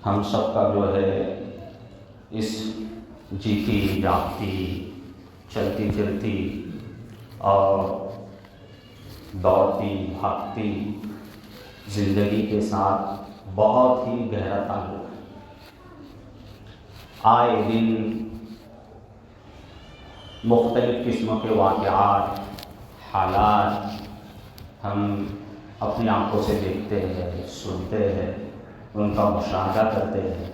ہم سب کا جو ہے اس جیتی جاگتی چلتی پھرتی اور دوڑتی بھاگتی زندگی کے ساتھ بہت ہی گہرا تعلق ہے۔ آئے دن مختلف قسموں کے واقعات، حالات ہم اپنی آنکھوں سے دیکھتے ہیں، سنتے ہیں، ان کا مشاہدہ کرتے ہیں۔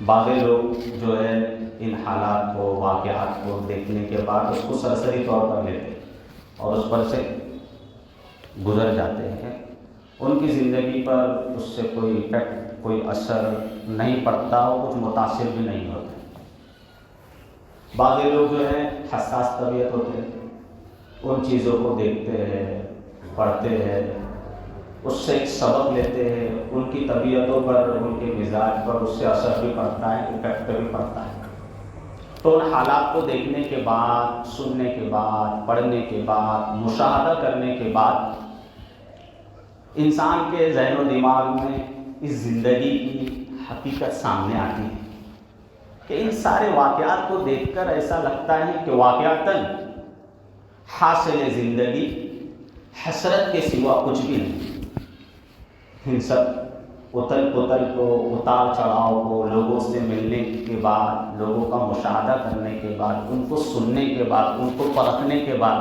بعض لوگ جو ہے ان حالات کو، واقعات کو دیکھنے کے بعد اس کو سرسری طور پر لیتے ہیں اور اس پر سے گزر جاتے ہیں۔ ان کی زندگی پر اس سے کوئی ایفیکٹ، کوئی اثر نہیں پڑتا اور کچھ متاثر بھی نہیں ہوتے۔ بعض لوگ جو ہیں حساس طبیعت ہوتے ہیں، ان چیزوں کو دیکھتے ہیں، پڑھتے ہیں، اس سے ایک سبق لیتے ہیں، ان کی طبیعتوں پر، ان کے مزاج پر اس سے اثر بھی پڑتا ہے، ایفیکٹ بھی پڑتا ہے۔ تو ان حالات کو دیکھنے کے بعد، سننے کے بعد، پڑھنے کے بعد، مشاہدہ کرنے کے بعد انسان کے ذہن و دماغ میں اس زندگی کی حقیقت سامنے آتی ہے کہ ان سارے واقعات کو دیکھ کر ایسا لگتا ہے کہ واقعتاً حاصل زندگی حسرت کے سوا کچھ بھی نہیں۔ ان سب اتل پتل کو، اتار چڑھاؤ کو، لوگوں سے ملنے کے بعد، لوگوں کا مشاہدہ کرنے کے بعد، ان کو سننے کے بعد، ان کو پرکھنے کے بعد،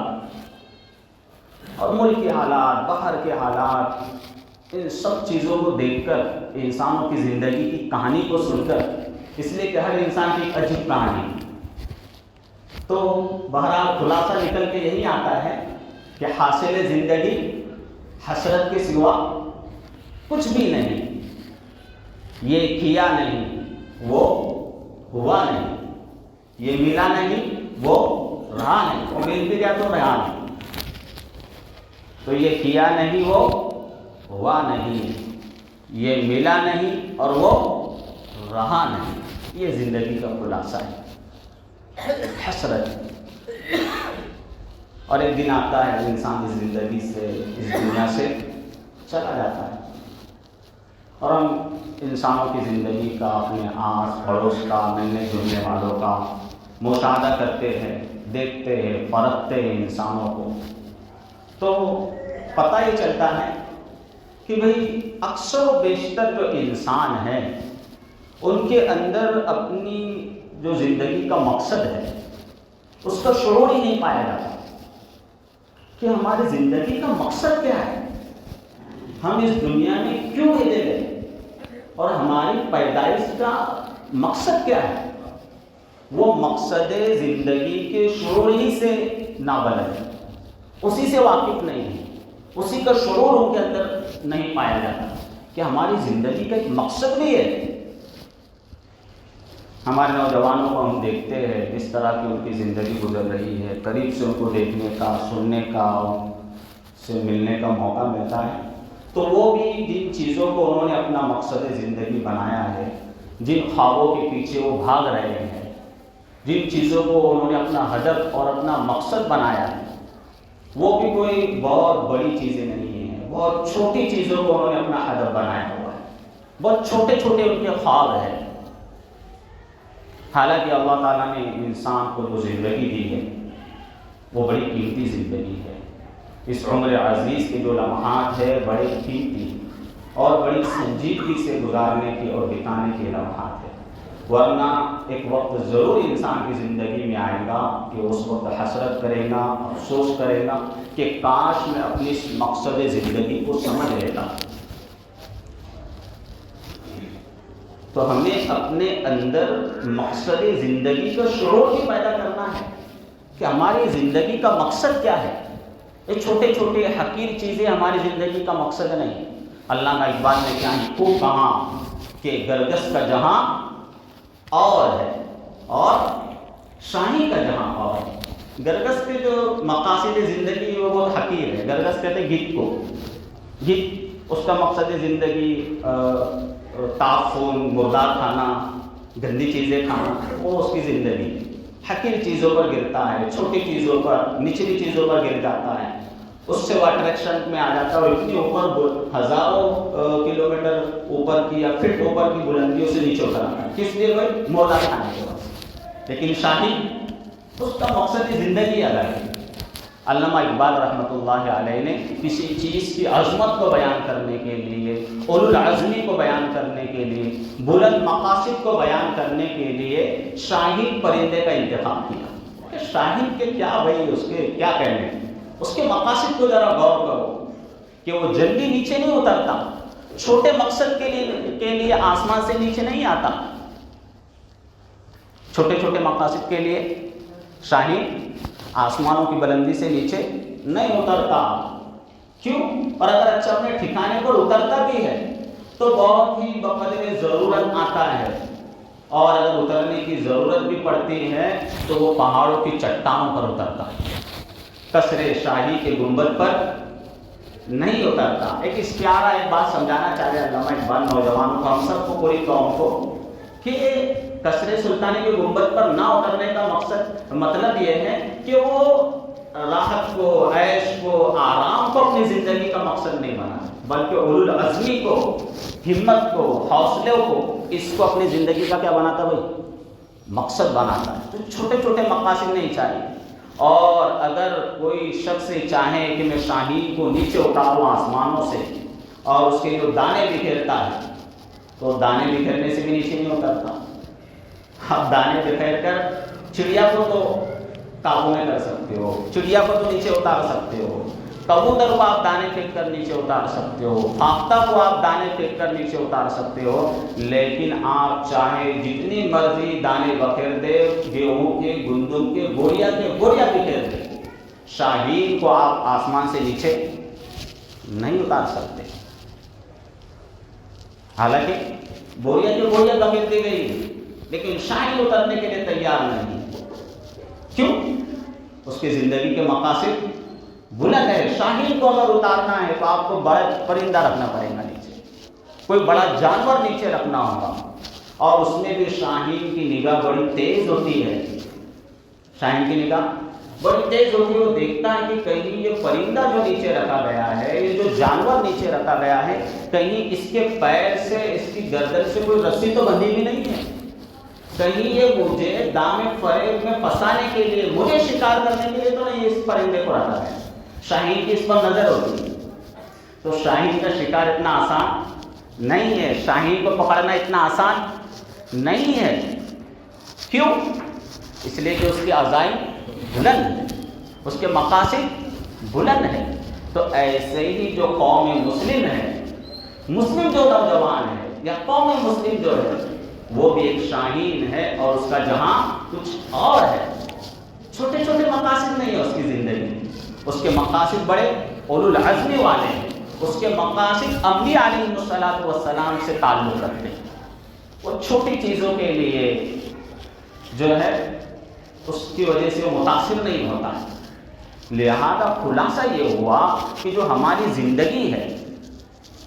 اور ملک کے حالات، باہر کے حالات، ان سب چیزوں کو دیکھ کر، انسانوں کی زندگی کی کہانی کو سن کر، اس لیے کہ ہر انسان کی ایک عجیب کہانی، تو بہرحال خلاصہ نکل کے یہی آتا ہے کہ حاصل زندگی حسرت کے سوا کچھ بھی نہیں۔ یہ کیا نہیں، وہ ہوا نہیں، یہ ملا نہیں، وہ رہا نہیں، وہ مل بھی گیا تو رہا نہیں۔ تو یہ کیا نہیں، وہ ہوا نہیں، یہ ملا نہیں اور وہ رہا نہیں۔ یہ زندگی کا خلاصہ ہے، حسرت۔ اور ایک دن آتا ہے انسان اس زندگی سے، اس دنیا سے چلا جاتا ہے، اور ہم انسانوں کی زندگی کا، اپنے آس پڑوس کا، ملنے جلنے والوں کا مشاہدہ کرتے ہیں، دیکھتے ہیں، پرکھتے ہیں انسانوں کو، تو پتہ یہ چلتا ہے کہ بھئی اکثر و بیشتر جو انسان ہیں ان کے اندر اپنی جو زندگی کا مقصد ہے اس کا شعور ہی نہیں پایا جاتا کہ ہماری زندگی کا مقصد کیا ہے، ہم اس دنیا میں کیوں بھیجے گئے اور ہماری پیدائش کا مقصد کیا ہے۔ وہ مقصد زندگی کے شعور ہی سے نابلد ہے، اسی سے واقف نہیں ہے، اسی کا شعور ان کے اندر نہیں پایا جاتا کہ ہماری زندگی کا ایک مقصد بھی ہے۔ ہمارے نوجوانوں کو ہم دیکھتے ہیں جس طرح کی ان کی زندگی گزر رہی ہے، قریب سے ان کو دیکھنے کا، سننے کا، ان سے ملنے کا موقع ملتا ہے، تو وہ بھی جن چیزوں کو انہوں نے اپنا مقصد زندگی بنایا ہے، جن خوابوں کے پیچھے وہ بھاگ رہے ہیں، جن چیزوں کو انہوں نے اپنا ہدف اور اپنا مقصد بنایا ہے، وہ بھی کوئی بہت بڑی چیزیں نہیں ہیں، بہت چھوٹی چیزوں کو انہوں نے اپنا ہدف بنایا ہوا ہے، بہت چھوٹے چھوٹے ان کے خواب ہیں۔ حالانکہ اللہ تعالیٰ نے انسان کو جو زندگی دی ہے وہ بڑی قیمتی زندگی ہے۔ اس عمر عزیز کے جو لمحات ہے بڑے قیمتی اور بڑی سنجیدگی سے گزارنے کی اور بتانے کے لمحات ہیں، ورنہ ایک وقت ضرور انسان کی زندگی میں آئے گا کہ اس وقت حسرت کرے گا، افسوس کرے گا کہ کاش میں اپنی اس مقصد زندگی کو سمجھ لیتا۔ تو ہمیں اپنے اندر مقصد زندگی کا شعور بھی پیدا کرنا ہے کہ ہماری زندگی کا مقصد کیا ہے۔ یہ چھوٹے چھوٹے حقیر چیزیں ہماری زندگی کا مقصد نہیں۔ علامہ اقبال نے کیا خوب کہا کہ گرگس کا جہاں اور ہے اور شاہی کا جہاں اور ہے۔ گرگس کے جو مقاصد زندگی وہ بہت حقیر ہے۔ گرگس کہتے ہیں گدھ کو، گدھ اس کا مقصد زندگی تعفن، مردار کھانا، گندی چیزیں کھانا، وہ اس کی زندگی حقیر چیزوں پر گرتا ہے، چھوٹی چیزوں پر، نچلی چیزوں پر گر جاتا ہے۔ اس سے وہ اٹریکشن میں آ جاتا ہے اور اتنی اوپر ہزاروں کلومیٹر اوپر کی یا فٹ اوپر کی بلندیوں سے نیچے اتر آتا ہے. کس لیے بھائی؟ مولا کھانے کے بعد. لیکن شاہین اس کا مقصد زندگی الگ ہے. علامہ اقبال رحمۃ اللہ علیہ نے کسی چیز کی عظمت کو بیان کرنے کے لیے، اولو العزمی کو بیان کرنے کے لیے، بلند مقاصد کو بیان کرنے کے لیے شاہین پرندے کا انتخاب کیا. کہ شاہین کے کیا بھائی، اس کے کیا کہنے، اس کے مقاصد کو ذرا غور کرو کہ وہ جلدی نیچے نہیں اترتا، چھوٹے مقصد کے لیے آسمان سے نیچے نہیں آتا. چھوٹے چھوٹے مقاصد کے لیے شاہین آسمانوں کی بلندی سے نیچے نہیں اترتا. کیوں؟ اور اگر اچھا اپنے ٹھکانے پر اترتا بھی ہے تو بہت ہی بقدر ضرورت آتا ہے، اور اگر اترنے کی ضرورت بھی پڑتی ہے تو وہ پہاڑوں کی چٹانوں پر اترتا ہے، قصر شاہی کے گنبد پر نہیں اترتا. ایک پیارا ایک بات سمجھانا چاہ رہے علامہ اقبال نوجوانوں کو، ہم سب کو، پوری قوم کو، کہ قصر سلطانی کے گنبد پر نہ اترنے کا مطلب یہ ہے کہ وہ راحت کو، عیش کو، آرام کو اپنی زندگی کا مقصد نہیں بنا، بلکہ اولو العزمی کو، ہمت کو، حوصلے کو، اس کو اپنی زندگی کا کیا بناتا بھائی؟ مقصد بناتا ہے. تو چھوٹے چھوٹے مقاصد نہیں چاہیے. اور اگر کوئی شخص چاہے کہ میں شاہین کو نیچے اتاروں آسمانوں سے، اور اس کے جو دانے بکھیرتا ہے، تو دانے بکھیرنے سے بھی نیچے نہیں اترتا. آپ دانے بکھیر کر چڑیا کو تو قابو میں کر سکتے ہو، چڑیا کو تو نیچے اتار سکتے ہو، کبوتر کو آپ دانے پھینک کر نیچے اتار سکتے ہو، فاختہ کو آپ دانے پھینک کر نیچے اتار سکتے ہو. لیکن آپ چاہے جتنی مرضی دانے بکھیر دے، گیہوں کے، گندم کے، گوریا بکھیر دے، شاہین کو آپ آسمان سے نیچے نہیں اتار سکتے. حالانکہ گوریا بکھیر دی گئی، لیکن شاہین اترنے کے لیے تیار نہیں. کیوں؟ اس کی زندگی کے مقاصد بلند ہے. شاہین کو اگر اتارنا ہے تو آپ کو بڑا پرندہ رکھنا پڑے گا نیچے، کوئی بڑا جانور نیچے رکھنا ہوگا، اور اس میں بھی شاہین کی نگاہ بڑی تیز ہوتی ہے. شاہین کی نگاہ بڑی تیز ہوتی ہے، وہ دیکھتا ہے کہ کہیں یہ پرندہ جو نیچے رکھا گیا ہے، یہ جو جانور نیچے رکھا گیا ہے، کہیں اس کے پیر سے، اس کی گردن سے کوئی رسی تو بندھی بھی نہیں ہے، کہیں یہ مجھے دام فریب میں پھنسانے کے لیے، مجھے شکار کرنے کے لیے تو نہیں اس پرندے کو رکھا ہے. شاہین کی اس پر نظر ہوتی ہے. تو شاہین کا شکار اتنا آسان نہیں ہے، شاہین کو پکڑنا اتنا آسان نہیں ہے. کیوں؟ اس لیے کہ اس کی عزائم بلند ہے، اس کے مقاصد بلند ہے. تو ایسے ہی جو قوم مسلم ہے، مسلم جو نوجوان ہے، یا قوم مسلم جو ہے، وہ بھی ایک شاہین ہے، اور اس کا جہاں کچھ اور ہے. چھوٹے چھوٹے مقاصد نہیں ہے اس کی زندگی، اس کے مقاصد بڑے اولو العزمی والے ہیں. اس کے مقاصد انبیاء علیہ الصلوۃ والسلام سے تعلق رکھتے ہیں. وہ چھوٹی چیزوں کے لیے جو ہے اس کی وجہ سے وہ متاثر نہیں ہوتا. لہذا خلاصہ یہ ہوا کہ جو ہماری زندگی ہے،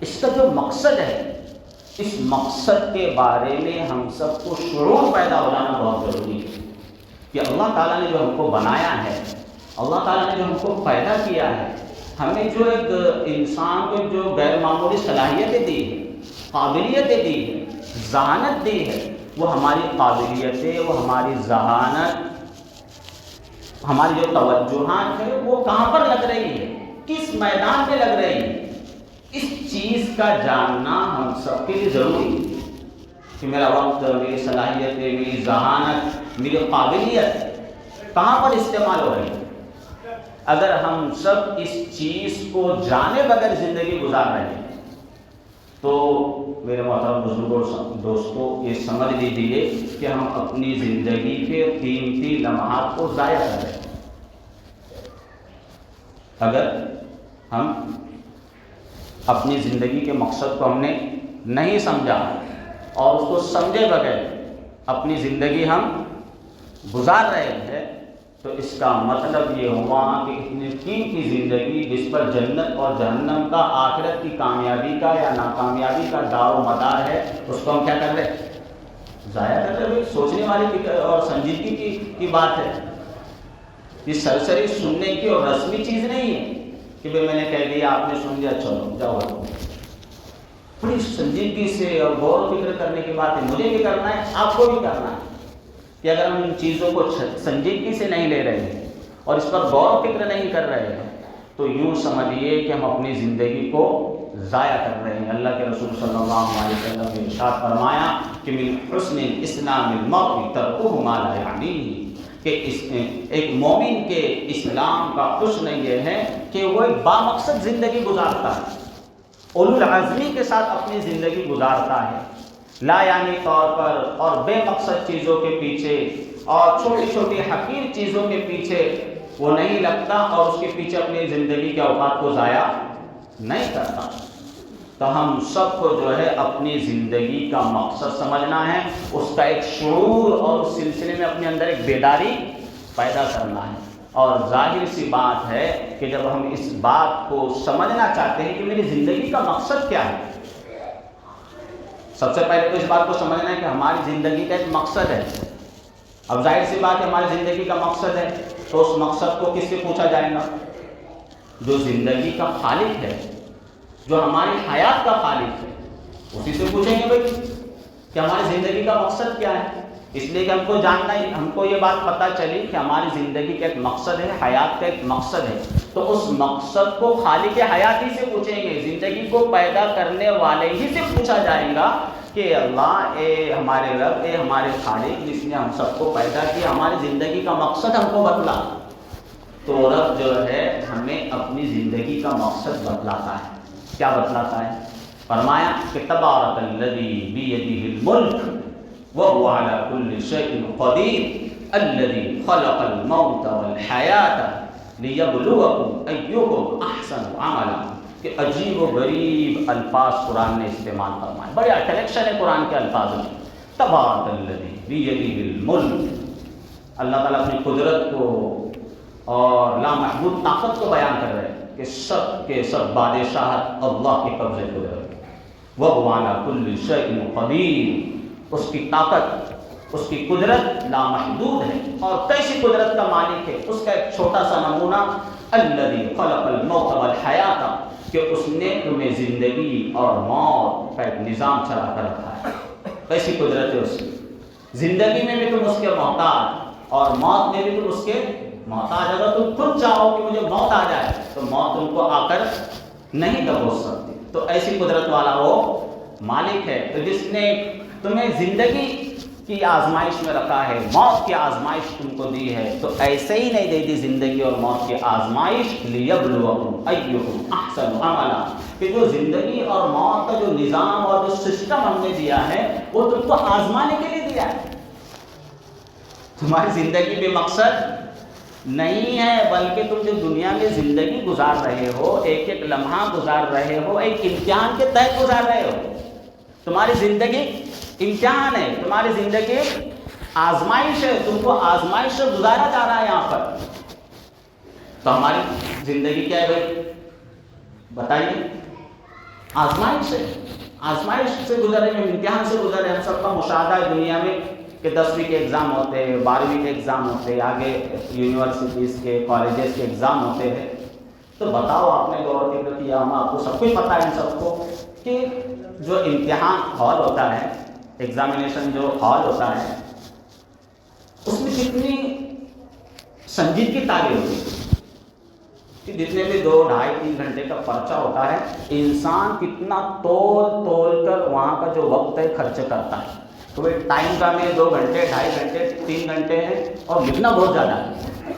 اس کا جو مقصد ہے، اس مقصد کے بارے میں ہم سب کو شعور پیدا ہو جانا بہت ضروری ہے کہ اللہ تعالیٰ نے جو ہم کو بنایا ہے، اللہ تعالیٰ نے جو ہم کو پیدا کیا ہے، ہمیں جو ایک انسان کو جو غیر معمولی صلاحیتیں دی ہے، قابلیتیں دی ہے، ذہانت دی ہے، وہ ہماری قابلیتیں، وہ ہماری ذہانت، ہماری جو توجہات ہے، وہ کہاں پر لگ رہی ہے، کس میدان پہ لگ رہی ہے، اس چیز کا جاننا ہم سب کے لیے ضروری ہے کہ میرا وقت، میری صلاحیتیں، میری ذہانت، میری قابلیت کہاں پر استعمال ہو رہی ہے. اگر ہم سب اس چیز کو جانے بغیر زندگی گزار رہے ہیں تو میرے محترم بزرگوں، دوستوں، یہ سمجھ لیجیے کہ ہم اپنی زندگی کے قیمتی لمحات کو ضائع کر رہے ہیں. اگر ہم اپنی زندگی کے مقصد کو ہم نے نہیں سمجھا اور اس کو سمجھے بغیر اپنی زندگی ہم گزار رہے ہیں، تو اس کا مطلب یہ ہوا کہ اتنی قیمتی زندگی جس پر جنت اور جہنم کا، آخرت کی کامیابی کا یا ناکامیابی کا دار و مدار ہے، اس کو ہم کیا کر رہے ہیں؟ ضائع کر رہے ہیں. سوچنے والی اور سنجیدگی کی بات ہے. یہ سرسری سننے کی اور رسمی چیز نہیں ہے. کہ بھائی میں نے کہہ دیا، آپ نے سن لیا، چلو جاؤ۔ بڑی سنجیدگی سے اور غور و فکر کرنے کی بات ہے، مجھے بھی کرنا ہے، آپ کو بھی کرنا ہے کہ اگر ہم ان چیزوں کو سنجیدگی سے نہیں لے رہے ہیں اور اس پر غور و فکر نہیں کر رہے ہیں تو یوں سمجھیے کہ ہم اپنی زندگی کو ضائع کر رہے ہیں۔ اللہ کے رسول صلی اللہ علیہ وسلم نے ارشاد فرمایا کہ من حسن اسلام المرء ترکہ ما لا یعنیہ، کہ ایک مومن کے اسلام کا حسن یہ ہے کہ وہ ایک بامقصد زندگی گزارتا ہے، اولو العزمی کے ساتھ اپنی زندگی گزارتا ہے، لا یعنی طور پر اور بے مقصد چیزوں کے پیچھے اور چھوٹی چھوٹی حقیر چیزوں کے پیچھے وہ نہیں لگتا اور اس کے پیچھے اپنی زندگی کے اوقات کو ضائع نہیں کرتا۔ تو ہم سب کو جو ہے اپنی زندگی کا مقصد سمجھنا ہے، اس کا ایک شعور اور اس سلسلے میں اپنے اندر ایک بیداری پیدا کرنا ہے۔ اور ظاہر سی بات ہے کہ جب ہم اس بات کو سمجھنا چاہتے ہیں کہ میری زندگی کا مقصد کیا ہے، سب سے پہلے تو اس بات کو سمجھنا ہے کہ ہماری زندگی کا ایک مقصد ہے۔ اب ظاہر سی بات ہے ہماری زندگی کا مقصد ہے تو اس مقصد کو کس سے پوچھا جائے گا؟ جو زندگی کا خالق ہے، جو ہماری حیات کا خالق ہے، اسی سے پوچھیں گے بھائی کہ ہماری زندگی کا مقصد کیا ہے۔ اس لیے کہ ہم کو جاننا ہی، ہم کو یہ بات پتہ چلی کہ ہماری زندگی کا ایک مقصد ہے، حیات کا ایک مقصد ہے، تو اس مقصد کو خالق حیات ہی سے پوچھیں گے، زندگی کو پیدا کرنے والے ہی سے پوچھا جائے گا کہ اللہ، اے ہمارے رب، اے ہمارے خالق جس نے ہم سب کو پیدا کیا، ہماری زندگی کا مقصد ہم کو بتلا۔ تو رب جو ہے ہمیں اپنی زندگی کا مقصد بتلاتا ہے۔ کیا بتلاتا ہے؟ فرمایا کہ تبارک الذی بیدہ الملک وهو على كل شيء قدير الذي خلق الموت والحياة ليبلوكم أيكم أحسن عملا۔ کہ عجیب و غریب الفاظ قرآن نے استعمال فرمائے، بڑے اٹریکشن ہے قرآن کے الفاظ میں۔ تبارک الذی بیدہ الملک، اللہ تعالیٰ اپنی قدرت کو اور لامحدود طاقت کو بیان کر رہے ہیں کہ سب کے سب بادشاہت اللہ کے قبضے قدرت، وهو على كل شيء قدير، اس کی طاقت، اس کی قدرت لامحدود ہے۔ اور کیسی قدرت کا مالک ہے؟ اس کا ایک چھوٹا سا نمونہ، الذی خلق الموت والحیاۃ، کہ اس نے تمہیں زندگی اور موت کا ایک نظام چلا کر رکھا ہے۔ کیسی قدرت ہے اس کی؟ زندگی میں بھی تم اس کے محتاج اور موت میں بھی تم اس کے محتاج۔ اگر تم خود چاہو کہ مجھے موت آ جائے تو موت تم کو آ کر نہیں دبوچ سکتی۔ تو ایسی قدرت والا وہ مالک ہے، تو جس نے تمہیں زندگی کی آزمائش میں رکھا ہے، موت کی آزمائش تم کو دی ہے، تو ایسے ہی نہیں دے دی زندگی اور موت کی آزمائش، لیبلوکم ایکم احسن عملا، کہ جو زندگی اور موت کا جو نظام اور جو سسٹم ہم نے دیا ہے وہ تم کو آزمانے کے لیے دیا ہے۔ تمہاری زندگی بے مقصد نہیں ہے، بلکہ تم جو دنیا میں زندگی گزار رہے ہو، ایک ایک لمحہ گزار رہے ہو، ایک امتحان کے تحت گزار رہے ہو۔ تمہاری زندگی امتحان ہے، تمہاری زندگی آزمائش ہے، تم کو آزمائش سے گزارا جا رہا ہے یہاں پر۔ تو ہماری زندگی کیا ہے بھائی؟ بتائیے۔ آزمائش ہے، آزمائش سے گزر رہے ہیں، امتحان سے گزر رہے ہیں۔ ہم سب کا مشاہدہ ہے دنیا میں کہ 10ویں کے ایگزام ہوتے ہیں، 12ویں کے ایگزام ہوتے ہیں، آگے یونیورسٹیز کے، کالجز کے ایگزام ہوتے ہیں۔ تو بتاؤ، آپ نے غور و فکر کیا؟ ہم آپ کو سب کچھ پتہ ہے ان سب کو کہ جو امتحان ہال ہوتا ہے، ایگزامینیشن جو ہال ہوتا ہے، اس میں کتنی سنجیدگی تاری ہوتی ہے کہ جتنے بھی 2, 2.5, 3 گھنٹے کا پرچہ ہوتا ہے، انسان کتنا تول کر وہاں کا جو وقت ہے خرچ کرتا ہے۔ تو ٹائم کا میں 2 گھنٹے، 2.5 گھنٹے، 3 گھنٹے ہیں اور لکھنا بہت زیادہ ہے۔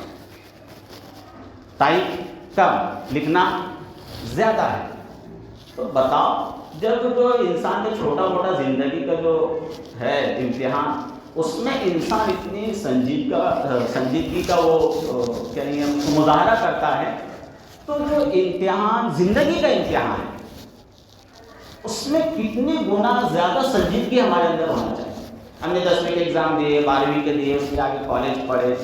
ٹائم کم، لکھنا زیادہ ہے۔ تو بتاؤ، جب جو انسان کا چھوٹا موٹا زندگی کا جو ہے امتحان، اس میں انسان اتنی سنجیدگی کا وہ کیا مظاہرہ کرتا ہے، تو جو امتحان زندگی کا امتحان ہے اس میں کتنی گنا زیادہ سنجیدگی ہمارے اندر ہونا چاہیے۔ ہم نے 10ویں کے ایگزام دیے، 12ویں کے دیے، اس کے آگے کالج پڑھے،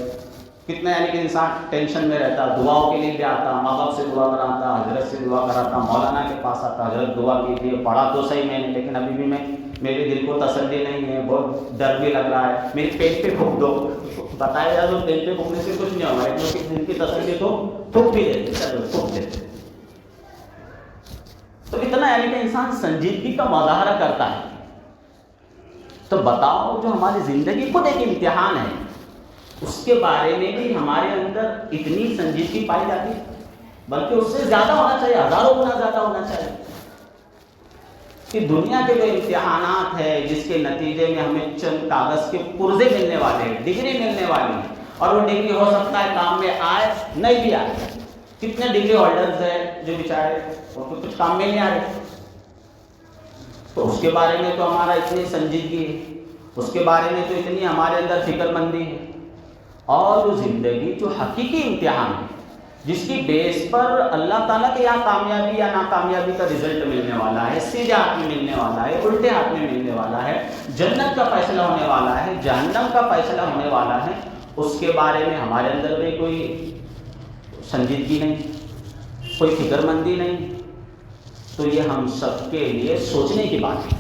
کتنا یعنی کہ انسان ٹینشن میں رہتا، دعاؤں کے لیے بھی آتا، ماں باپ سے دعا کراتا، حضرت سے دعا کراتا، مولانا کے پاس آتا، حضرت دعا کیجیے، پڑھا تو صحیح میں نے، لیکن ابھی بھی میرے دل کو تسلی نہیں ہے، بہت ڈر بھی لگ رہا ہے، میری پیٹ پہ پھونک دو۔ بتایا جائے تو پیٹ پہ پھونکنے سے کچھ نہیں ہوگا، کیونکہ دل کی تسلی تو پھونک بھی دیتے، چلو پھونک دیتے، اتنا یعنی کہ انسان سنجیدگی کا مظاہرہ کرتا ہے. تو بتاؤ جو ہماری زندگی خود ایک امتحان ہے, اس کے بارے میں بھی ہمارے اندر اتنی سنجیدگی پائی جاتی ہے, بلکہ اس سے زیادہ ہونا چاہیے, ہزاروں گنا زیادہ ہونا چاہیے. کہ دنیا کے جو امتحانات ہیں جس کے نتیجے میں ہمیں چند کاغذ کے پرزے ملنے والے ہیں, ڈگری ملنے والی ہے, اور وہ ڈگری ہو سکتا ہے کام میں آئے نہیں بھی آئے. کتنے ڈگری ہولڈرز ہیں جو بیچارے وہ کچھ کام میں نہیں آ رہے, تو اس کے بارے میں تو ہمارا اتنی سنجیدگی ہے, اس کے بارے میں تو اتنی ہمارے اندر فکر مندی ہے. اور جو زندگی جو حقیقی امتحان ہے جس کی بیس پر اللہ تعالیٰ کے یہاں کامیابی یا ناکامیابی کا رزلٹ ملنے والا ہے, سیدھے ہاتھ میں ملنے والا ہے, الٹے ہاتھ میں ملنے والا ہے, جنت کا فیصلہ ہونے والا ہے, جہنم کا فیصلہ ہونے والا ہے, اس کے بارے میں ہمارے اندر بھی کوئی سنجیدگی نہیں, کوئی فکر مندی نہیں. تو یہ ہم سب کے لیے سوچنے کی بات ہے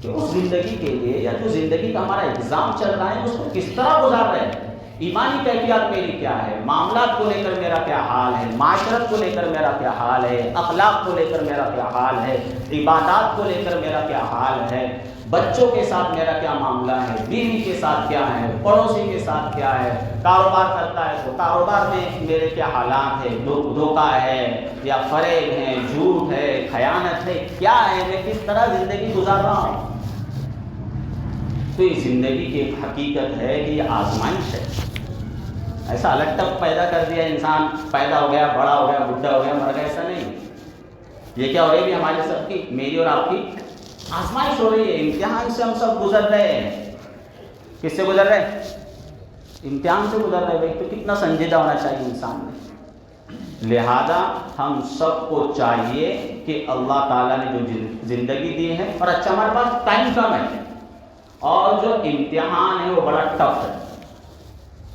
کہ اس زندگی کے لیے یا جو زندگی کا ہمارا ایگزام چل رہا ہے اس کو کس طرح گزار رہے ہیں. ایمانی کیفیات میری کیا ہے, معاملات کو لے کر میرا کیا حال ہے, معاشرت کو لے کر میرا کیا حال ہے, اخلاق کو لے کر میرا کیا حال ہے, عبادات کو لے کر میرا کیا حال ہے, بچوں کے ساتھ میرا کیا معاملہ ہے, بیوی کے ساتھ کیا ہے, پڑوسی کے ساتھ کیا ہے, کاروبار کرتا ہے تو کاروبار میں میرے کیا حالات ہے, دھوکہ ہے یا فریب ہے, جھوٹ ہے, خیانت ہے, کیا ہے, میں کس طرح زندگی گزار رہا ہوں. تو یہ زندگی کی ایک حقیقت ہے کہ یہ آزمائش ہے. ایسا الگ ٹپ پیدا کر دیا انسان, پیدا ہو گیا, بڑا ہو گیا, بڈھا ہو گیا, مر گیا, ایسا نہیں. یہ کیا ہو رہی ہے, ہمارے سب کی, میری اور آپ کی آزمائش ہو رہی ہے. امتحان سے ہم سب گزر رہے ہیں. کس سے گزر رہے ہیں؟ امتحان سے گزر رہے. بھائی تو کتنا سنجیدہ ہونا چاہیے انسان میں. لہذا ہم سب کو چاہیے کہ اللہ تعالیٰ نے جو زندگی دی ہے, اور اچھا ہمارے پاس ٹائم کم ہے, اور جو امتحان ہے وہ بڑا ٹف ہے.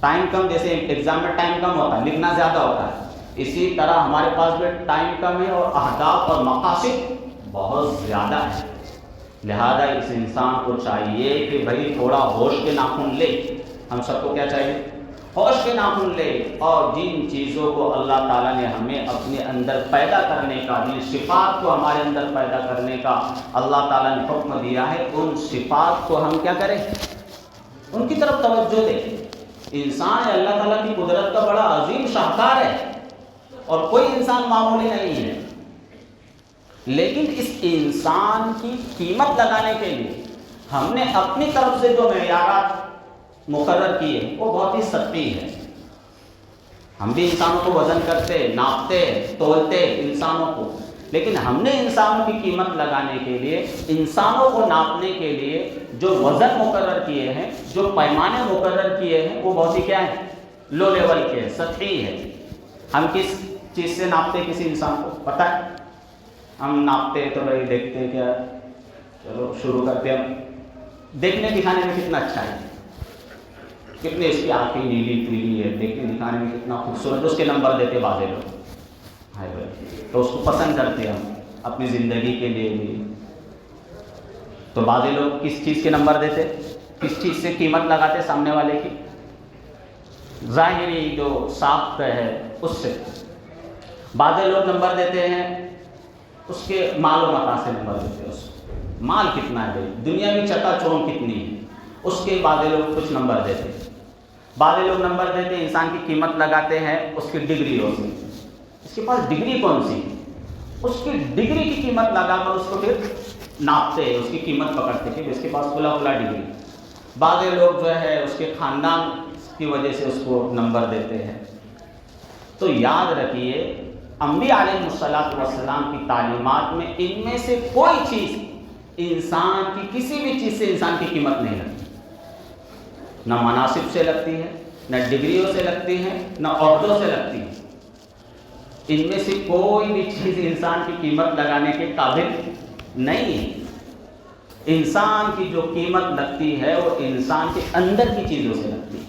ٹائم کم, جیسے ایگزام میں ٹائم کم ہوتا ہے, لکھنا زیادہ ہوتا ہے, اسی طرح ہمارے پاس بھی ٹائم کم ہے اور اہداف اور مقاصد بہت زیادہ ہے. لہذا اس انسان کو چاہیے کہ بھائی تھوڑا ہوش کے ناخن لے. ہم سب کو کیا چاہیے؟ ہوش کے ناخن لے, اور جن چیزوں کو اللہ تعالیٰ نے ہمیں اپنے اندر پیدا کرنے کا, جن صفات کو ہمارے اندر پیدا کرنے کا اللہ تعالیٰ نے حکم دیا ہے, ان صفات کو ہم کیا کریں, ان کی طرف توجہ دیں. انسان اللہ تعالیٰ کی قدرت کا بڑا عظیم شاہکار ہے, اور کوئی انسان معمولی نہیں ہے. لیکن اس انسان کی قیمت لگانے کے لیے ہم نے اپنی طرف سے جو معیارات مقرر کیے وہ بہت ہی سطحی ہے. ہم بھی انسانوں کو وزن کرتے, ناپتے, تولتے انسانوں کو, لیکن ہم نے انسانوں کی قیمت لگانے کے لیے, انسانوں کو ناپنے کے لیے جو وزن مقرر کیے ہیں, جو پیمانے مقرر کیے ہیں, وہ بہت ہی کیا ہے, لو لیول کے, سطحی ہے. ہم کس چیز سے ناپتے کسی انسان کو پتہ ہے؟ ہم ناپتے تو بھائی دیکھتے کیا, چلو شروع کرتے. ہم دیکھنے دکھانے میں کتنا اچھا ہے, کتنے اس کی آنکھیں نیلی پیلی ہے, دیکھنے دکھانے میں کتنا خوبصورت, اس کے نمبر دیتے بازے لوگ, تو اس کو پسند کرتے ہم اپنی زندگی کے لیے بھی. تو بعض لوگ کس چیز کے نمبر دیتے, کس چیز سے قیمت لگاتے سامنے والے کی, ظاہری جو ساخت ہے اس سے. بعض لوگ نمبر دیتے ہیں اس کے مال و متا سے نمبر دیتے ہیں, اس مال کتنا ہے بھائی, دنیا میں چکا چوند کتنی ہے, اس کے بعض لوگ کچھ نمبر دیتے. بعض لوگ نمبر دیتے ہیں, انسان کی قیمت لگاتے ہیں اس کی ڈگری ہو سی, اس کے پاس ڈگری کون سی, اس کی ڈگری کی قیمت لگا کر اس کو پھر ناپتے ہیں, اس کی قیمت پکڑتے کہ اس کے پاس کھلا ڈگری. بعض لوگ جو ہے اس کے خاندان کی وجہ سے اس کو نمبر دیتے ہیں. تو یاد رکھیے انبیاء علیہ الصلوۃ والسلام کی تعلیمات میں ان میں سے کوئی چیز انسان کی, کسی بھی چیز سے انسان کی قیمت نہیں لگتی. نہ مناصب سے لگتی ہے, نہ ڈگریوں سے لگتی ہے, نہ عہدوں سے لگتی ہے. ان میں سے کوئی بھی چیز انسان کی قیمت لگانے کے قابل نہیں ہے. انسان کی جو قیمت لگتی ہے وہ انسان کے اندر کی چیزوں سے لگتی ہے,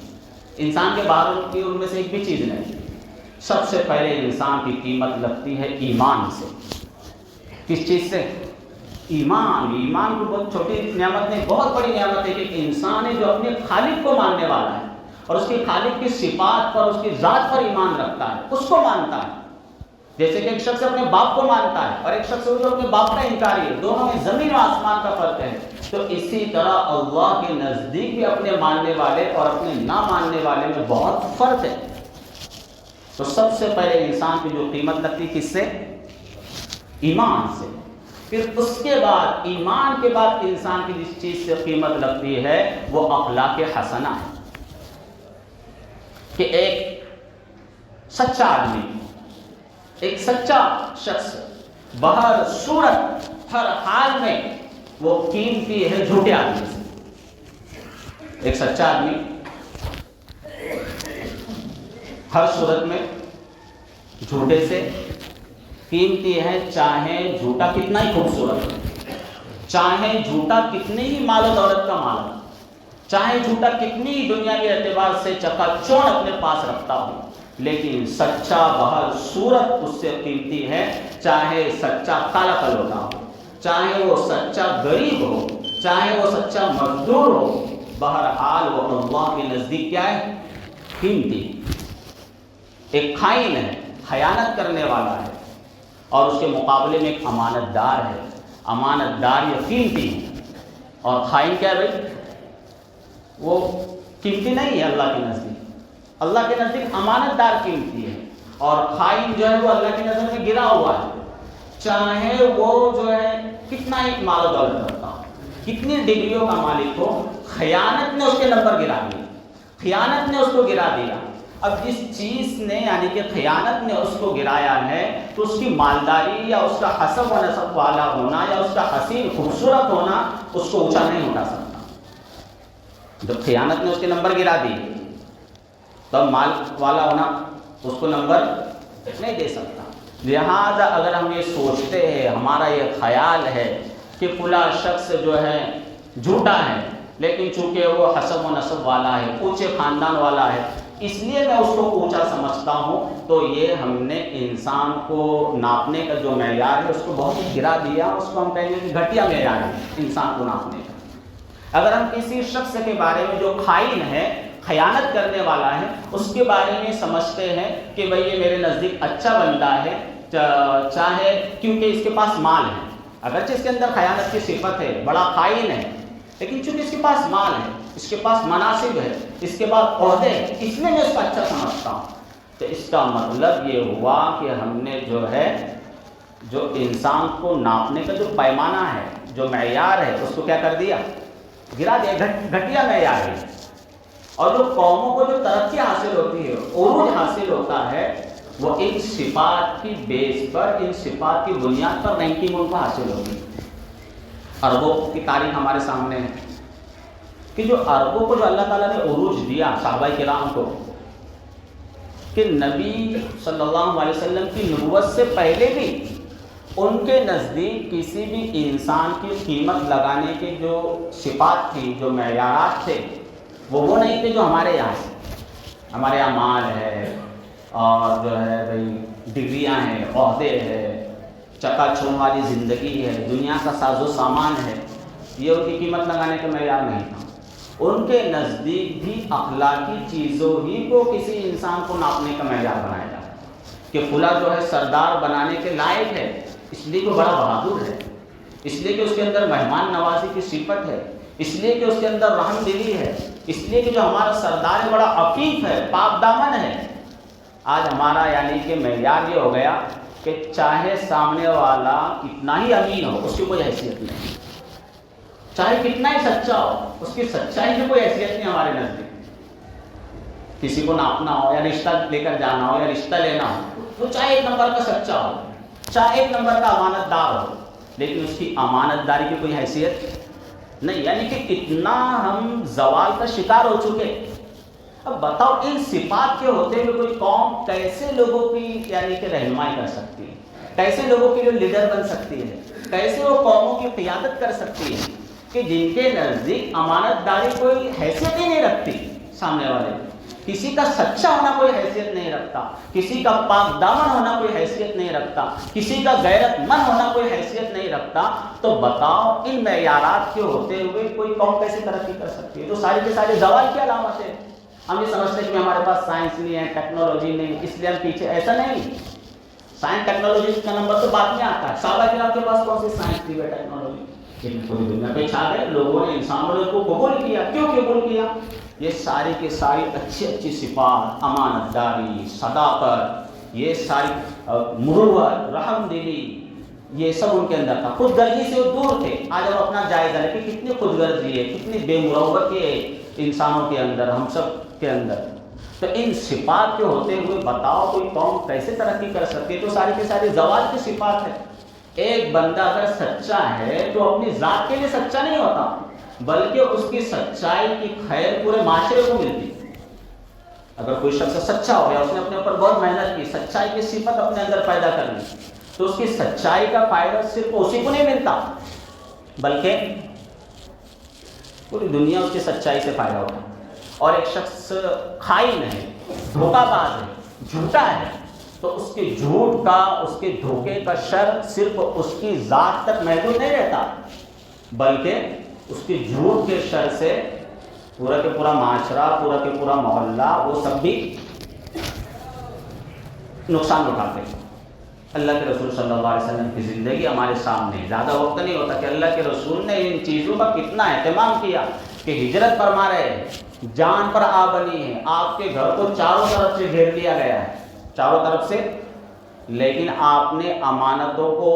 انسان کے باہر کی ان میں سے ایک بھی چیز نہیں. سب سے پہلے انسان کی قیمت لگتی ہے ایمان سے. کس چیز سے؟ ایمان. ایمان کو بہت چھوٹی نعمت نہیں, بہت بڑی نعمت ہے کہ انسان ہے جو اپنے خالق کو ماننے والا ہے اور اس کے خالق کی صفات پر, اس کی ذات پر ایمان رکھتا ہے, اس کو مانتا ہے. جیسے کہ ایک شخص اپنے باپ کو مانتا ہے اور ایک شخص جو اپنے باپ کا انکاری ہے، دونوں میں زمین و آسمان کا فرق ہے، تو اسی طرح اللہ کے نزدیک بھی اپنے ماننے والے اور اپنے نہ ماننے والے میں بہت فرق ہے۔ تو سب سے پہلے انسان کی جو قیمت لگتی کس سے؟ ایمان سے۔ پھر اس کے بعد ایمان کے بعد انسان کی جس چیز سے قیمت لگتی ہے وہ اخلاق حسنہ ہے، کہ ایک سچا آدمی، ایک سچا شخص بہر صورت ہر حال میں وہ قیمتی ہے جھوٹے آدمی سے۔ ایک سچا آدمی ہر صورت میں جھوٹے سے قیمتی ہے، چاہے جھوٹا کتنا ہی خوبصورت ہو، چاہے جھوٹا کتنی ہی مال و دولت کا مالک، چاہے جھوٹا کتنی ہی دنیاوی اعتبار سے چکا چوند اپنے پاس رکھتا ہو، لیکن سچا بہر صورت اس سے قیمتی ہے، چاہے سچا کالا کلوٹا ہو، چاہے وہ سچا غریب ہو، چاہے وہ سچا مزدور ہو، بہرحال وہ اللہ کے نزدیک کیا ہے؟ قیمتی۔ ایک خائن ہے، خیانت کرنے والا ہے، اور اس کے مقابلے میں ایک امانت دار ہے، امانت دار یہ قیمتی ہے، اور خائن کیا ہے بھائی؟ وہ قیمتی نہیں ہے اللہ کے نزدیک۔ اللہ کے نزدیک امانت دار قیمتی ہے، اور خائن جو ہے وہ اللہ کی نظر میں گرا ہوا ہے، چاہے وہ جو ہے کتنا ہی مال و دولت رکھتا ہو، کتنی ڈگریوں کا مالک ہو، خیانت نے اس کے نمبر گرا دیا، خیانت نے اس کو گرا دیا۔ اب جس چیز نے یعنی کہ خیانت نے اس کو گرایا ہے، تو اس کی مالداری یا اس کا حسب و نسب والا ہونا یا اس کا حسین خوبصورت ہونا اس کو اونچا نہیں اٹھا سکتا۔ جب خیانت نے اس کے نمبر گرا دی، تب مال والا ہونا اس کو نمبر نہیں دے سکتا۔ لہذا اگر ہم یہ سوچتے ہیں، ہمارا یہ خیال ہے کہ فلاں شخص جو ہے جھوٹا ہے، لیکن چونکہ وہ حسب و نسب والا ہے، اونچے خاندان والا ہے، اس لیے میں اس کو اونچا سمجھتا ہوں، تو یہ ہم نے انسان کو ناپنے کا جو معیار ہے اس کو بہت ہی گرا دیا، اس کو ہم کہیں گے کہ گھٹیا معیار ہے انسان کو ناپنے کا۔ اگر ہم کسی شخص کے بارے میں جو خائن ہے، خیانت کرنے والا ہے، اس کے بارے میں سمجھتے ہیں کہ بھئی یہ میرے نزدیک اچھا بندہ ہے، چاہے کیونکہ اس کے پاس مال ہے، اگرچہ اس کے اندر خیانت کی صفت ہے، بڑا خائن ہے، لیکن چونکہ اس کے پاس مال ہے، اس کے پاس مناصب ہے، اس کے بعد عہدے ہیں، اس لیے میں اس کو اچھا سمجھتا ہوں۔ تو اس کا مطلب یہ ہوا کہ ہم نے جو انسان کو ناپنے کا جو پیمانہ ہے، جو معیار ہے، اس کو کیا کر دیا؟ گرا دیا، گھٹیا معیار ہے۔ اور جو قوموں کو جو ترقی حاصل ہوتی ہے، عروج حاصل ہوتا ہے، وہ ان صفات کی بیس پر، ان صفات کی بنیاد پر رینکنگ ان کو حاصل ہوتی ہے۔ عربوں کی تاریخ ہمارے سامنے ہے کہ جو عربوں کو جو اللہ تعالیٰ نے عروج دیا، صحابہ کرام کو، کہ نبی صلی اللہ علیہ وسلم کی نبوت سے پہلے بھی ان کے نزدیک کسی بھی انسان کی قیمت لگانے کے جو صفات تھی، جو معیارات تھے، وہ نہیں تھے جو ہمارے یہاں ہے۔ ہمارے یہاں مال ہے، اور جو ہے بھائی ڈگریاں ہیں، عہدے ہیں، چکا چوند والی زندگی ہے، دنیا کا ساز و سامان ہے، یہ ان کی قیمت لگانے کا معیار نہیں تھا۔ ان کے نزدیک بھی اخلاقی چیزوں ہی کو کسی انسان کو ناپنے کا معیار بنایا جاتا ہے، کہ فلاں جو ہے سردار بنانے کے لائق ہے، اس لیے کہ بڑا بہادر ہے، اس لیے کہ اس کے اندر مہمان نوازی کی صفت ہے، اس لیے کہ اس کے اندر رحم دلی ہے، اس لیے کہ جو ہمارا سردار ہے بڑا عفیف ہے، پاک دامن ہے۔ آج ہمارا یعنی کہ معیار یہ ہو گیا کہ چاہے سامنے والا کتنا ہی امین ہو، اس کی کوئی حیثیت نہیں، چاہے کتنا ہی سچا ہو، اس کی سچائی کی کوئی حیثیت نہیں ہمارے نزدیک۔ کسی کو ناپنا ہو یا رشتہ لے کر جانا ہو یا رشتہ لینا ہو، وہ چاہے ایک نمبر کا سچا ہو، چاہے ایک نمبر کا امانت دار ہو، لیکن اس کی امانت داری کی کوئی حیثیت نہیں، یعنی کہ کتنا ہم زوال کا شکار ہو چکے۔ اب بتاؤ ان صفات کے ہوتے ہوئے کوئی قوم کیسے لوگوں کی یعنی کہ رہنمائی کر سکتی ہے، کیسے لوگوں کے لیے لیڈر بن سکتی ہے، کیسے وہ قوموں کی قیادت کر سکتی ہے، کہ جن کے نزدیک امانت داری کوئی حیثیت ہی نہیں رکھتی، سامنے والے کسی کا سچا ہونا کوئی حیثیت نہیں رکھتا، کسی کا پاک دامن ہونا کوئی حیثیت نہیں رکھتا، کسی کا غیرت مند ہونا کوئی حیثیت نہیں رکھتا، تو بتاؤ ان معیارات کے ہوتے ہوئے کوئی قوم کیسے ترقی کر سکتی ہے؟ تو ساری کے ساری زوال کی علامت ہے۔ ہم یہ سمجھتے ہیں کہ ہمارے پاس سائنس نہیں ہے، ٹیکنالوجی نہیں، اس لیے ہم پیچھے، ایسا نہیں۔ سائنس ٹیکنالوجی کا نمبر تو بعد میں آتا ہے. صحابہ کرام کے پاس کون سی سائنس تھی و ٹیکنالوجی؟ لیکن پوری دنیا پہ چھا گئے. لوگوں نے، انسانوں نے اس کو قبول کیا. کیوں قبول کیا؟ یہ ساری کے ساری اچھی اچھی صفات، امانت داری، صداقت، یہ ساری مروت، رحم دلی، یہ سب ان کے اندر تھا. خود غرضی سے وہ دور تھے. آج ہم اپنا جائزہ لیں کہ کتنی خود غرضی ہے، کتنی بے مروت ہے انسانوں کے اندر، ہم سب کے اندر. تو ان صفات کے ہوتے ہوئے بتاؤ کوئی قوم کیسے ترقی کر سکتی ہے؟ تو ساری کی ساری زوال کی صفات ہے. ایک بندہ اگر سچا ہے تو اپنی ذات کے لیے سچا نہیں ہوتا، بلکہ اس کی سچائی کی خیر پورے معاشرے کو ملتی. اگر کوئی شخص سچا ہو گیا، اس نے اپنے اوپر بہت محنت کی، سچائی کی صفت اپنے اندر پیدا کر لی، تو اس کی سچائی کا فائدہ صرف اسی کو نہیں ملتا، بلکہ پوری دنیا اس کی سچائی سے فائدہ ہوتا ہے. اور ایک شخص خائن ہے، دھوکہ باز ہے، جھوٹا ہے، تو اس کے جھوٹ کا، اس کے دھوکے کا شر صرف اس کی ذات تک محدود نہیں رہتا، بلکہ اس کے جھوٹ کے شر سے پورا کے پورا معاشرہ، پورا کے پورا محلہ، وہ سب بھی نقصان اٹھاتے ہیں. اللہ کے رسول صلی اللہ علیہ وسلم کی زندگی ہمارے سامنے، زیادہ وقت نہیں ہوتا کہ اللہ کے رسول نے ان چیزوں کا کتنا اہتمام کیا کہ ہجرت فرما رہے ہیں، جان پر آ بنی ہے، آپ کے گھر کو چاروں طرف سے گھیر لیا گیا ہے، چاروں طرف سے، لیکن آپ نے امانتوں کو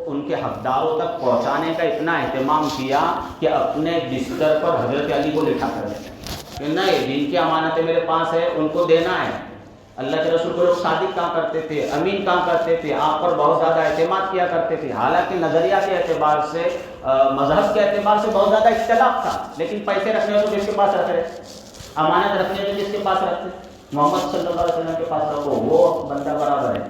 ان کے حقداروں تک پہنچانے کا اتنا اہتمام کیا کہ اپنے بستر پر حضرت علی کو لٹھا کر دیا کہ نہیں، دین کی امانتیں میرے پاس ہے، ان کو دینا ہے. اللہ کے رسول کو لوگ صادق کام کرتے تھے، امین کام کرتے تھے، آپ پر بہت زیادہ اعتماد کیا کرتے تھے. حالانکہ نظریہ کے اعتبار سے، مذہب کے اعتبار سے بہت زیادہ اختلاف تھا، لیکن پیسے رکھنے ہو تو جس کے پاس رکھ رہے، امانت رکھنے ہو تو جس کے پاس رکھتے. محمد صلی اللہ علیہ وسلم کے پاس رکھو، وہ بندہ برابر ہے،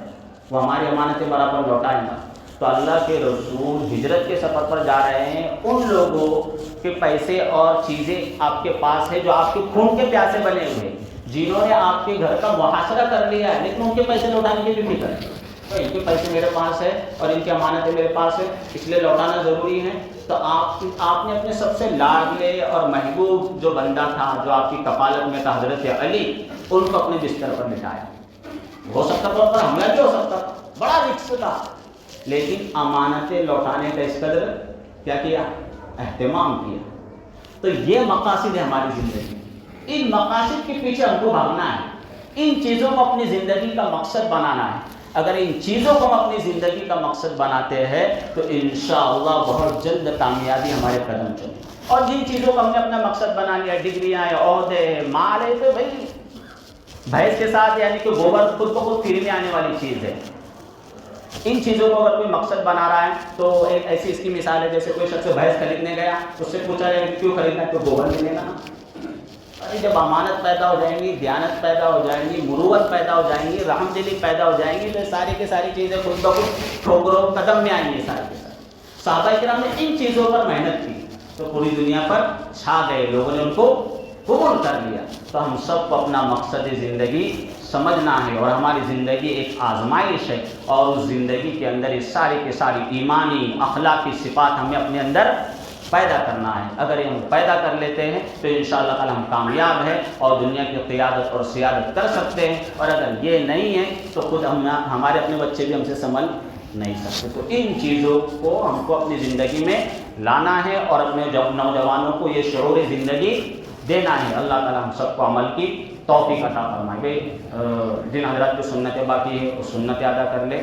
وہ ہماری امانتیں برابر لوٹائیں گا. تو اللہ کے رسول ہجرت کے سفر پر جا رہے ہیں، ان لوگوں کے پیسے اور چیزیں آپ کے پاس ہے جو آپ کے خون کے پیاسے بنے ہوئے، جنہوں نے آپ کے گھر کا محاصرہ کر لیا ہے، لیکن ان کے پیسے لوٹانے کی بھی فکر ہے. تو ان کے پیسے میرے پاس ہے اور ان کی امانتیں میرے پاس ہے، اس لیے لوٹانا ضروری ہے. تو آپ نے اپنے سب سے لاڈلے اور محبوب جو بندہ تھا، جو آپ کی کفالت میں تھا، حضرت علی، ان کو اپنے بستر پر لٹایا. ہو سکتا تھا پر حملہ بھی ہو سکتا تھا، بڑا رسک تھا، لیکن امانتیں لوٹانے کا اس قدر کیا کیا؟ اہتمام کیا. تو یہ مقاصد ہے ہماری زندگی. ان مقاصد کے پیچھے ہم کو بھاگنا ہے، ان چیزوں کو اپنی زندگی کا مقصد بنانا ہے. اگر ان چیزوں کو ہم اپنی زندگی کا مقصد بناتے ہیں تو انشاءاللہ بہت جلد کامیابی ہمارے قدم چلے. اور جن چیزوں کو ہم نے اپنا مقصد بنا لیا، ڈگریاں ہیں، عہدے ہیں، مال ہے، تو بھائی بھینس کے ساتھ، یعنی کہ گوبر خود بخود پھر میں آنے والی چیز ہے. ان چیزوں کو اگر کوئی مقصد بنا رہا ہے تو ایک ایسی اس کی مثال ہے، جیسے کوئی شخص بھینس خریدنے گیا، اس سے پوچھا جائے کہ کیوں خریدنا ہے؟ تو گوبر ملے گا. جب امانت پیدا ہو جائیں گی، دیانت پیدا ہو جائیں گی، مروت پیدا ہو جائیں گی، رحم دلی پیدا ہو جائیں گی، تو ساری کی ساری چیزیں خود بخود ٹھوکروں قدم میں آئیں گی. ساری کے ساری صحابہ کرام نے ان چیزوں پر محنت کی تو پوری دنیا پر چھا گئے، لوگوں نے ان کو قبول کر لیا. تو ہم سب کو اپنا مقصد زندگی سمجھنا ہے، اور ہماری زندگی ایک آزمائش ہے، اور اس زندگی کے اندر یہ ساری کی ساری ایمانی اخلاقی صفات ہمیں اپنے اندر پیدا کرنا ہے. اگر یہ ہم پیدا کر لیتے ہیں تو انشاءاللہ تعالی ہم کامیاب ہیں اور دنیا کی قیادت اور سیادت کر سکتے ہیں. اور اگر یہ نہیں ہے تو خود ہمارے اپنے بچے بھی ہم سے سنبھل نہیں سکتے. تو ان چیزوں کو ہم کو اپنی زندگی میں لانا ہے اور اپنے نوجوانوں کو یہ شعور زندگی دینا ہے. اللہ تعالی ہم سب کو عمل کی توفیق عطا فرمائے. جن حضرات کی سنتیں باقی ہے وہ سنتیں ادا کر لے.